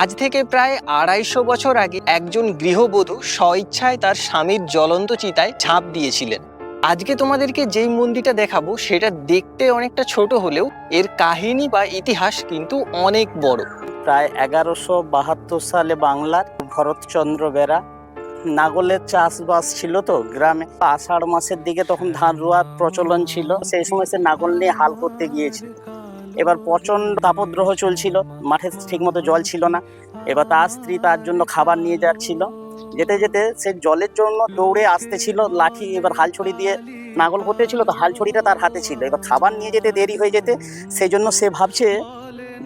আজ থেকে প্রায় ২৫০ বছর আগে একজন গৃহবধূ স্বইচ্ছায় তার স্বামীর জ্বলন্ত চিতায় ঝাঁপ দিয়েছিলেন। আজকে তোমাদেরকে যেই মন্দিরটা দেখাবো সেটা দেখতে অনেকটা ছোট হলেও এর কাহিনী বা ইতিহাস কিন্তু অনেক বড়। প্রায় ১১৭২ সালে বাংলার ভরতচন্দ্র বেরা নাগলের চাষবাস ছিল তো গ্রামে। আষাঢ় মাসের দিকে তখন ধান রোয়ার প্রচলন ছিল, সেই সময় সে নাগল নিয়ে হাল করতে গিয়েছিল। এবার প্রচণ্ড তাপদ্রহ চলছিল, মাঠে ঠিকমতো জল ছিল না। এবার তার স্ত্রী তার জন্য খাবার নিয়ে যাচ্ছিল, যেতে যেতে সে জলের জন্য দৌড়ে আসতেছিল, লাঠি এবার হাল ছড়ি দিয়ে নাগল করতেছিল, তো হাল ছড়িটা তার হাতে ছিল। এবার খাবার নিয়ে যেতে দেরি হয়ে যেতে সেই জন্য সে ভাবছে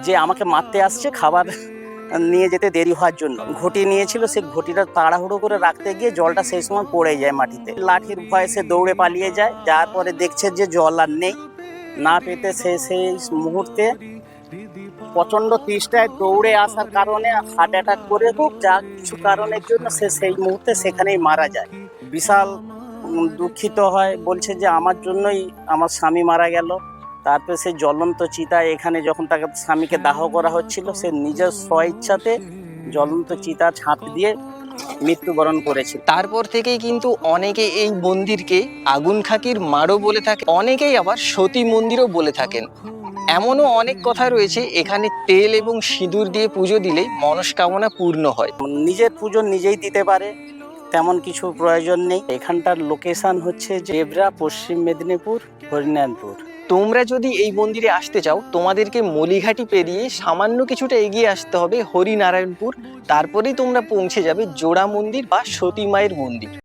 যে আমাকে মারতে আসছে, খাবার নিয়ে যেতে দেরি হওয়ার জন্য ঘটি নিয়েছিল। সে ঘটিটা তাড়াহুড়ো করে রাখতে গিয়ে জলটা সেই সময় পড়ে যায় মাটিতে। লাঠির ভয়ে সে দৌড়ে পালিয়ে যায়, যাওয়ার পরে দেখছে যে জল আর নেই। না পেতে সে সেই মুহূর্তে প্রচণ্ড তৃষ্ণায় দৌড়ে আসার কারণে হার্ট অ্যাটাক করে হোক যা কিছু কারণের জন্য সে সেই মুহূর্তে সেখানেই মারা যায়। বিশাল দুঃখিত হয়, বলছে যে আমার জন্যই আমার স্বামী মারা গেল। তারপরে সে জ্বলন্ত চিতায় এখানে যখন তাকে স্বামীকে দাহ করা হচ্ছিল, সে নিজের স্বইচ্ছাতে জ্বলন্ত চিতা ঝাঁপ দিয়ে মৃত্যুবরণ করেছে। তারপর থেকেই কিন্তু অনেকে এই মন্দিরকে আগুন খাকির মারও বলে থাকে, অনেকেই আবার সতী মন্দিরও বলে থাকেন। এমনও অনেক কথা রয়েছে এখানে তেল এবং সিঁদুর দিয়ে পুজো দিলে মনস্কামনা পূর্ণ হয়। নিজের পুজো নিজেই দিতে পারে, তেমন কিছু প্রয়োজন নেই। এখানটার লোকেশন হচ্ছে জেবরা, পশ্চিম মেদিনীপুর, হরিনারায়ণপুর। তোমরা যদি এই মন্দিরে আসতে চাও তোমাদেরকে মলিঘাটি পেরিয়ে সামান্য কিছুটা এগিয়ে আসতে হবে হরিনারায়ণপুর। তারপরেই তোমরা পৌঁছে যাবে জোড়া মন্দির বা সতী মায়ের মন্দির।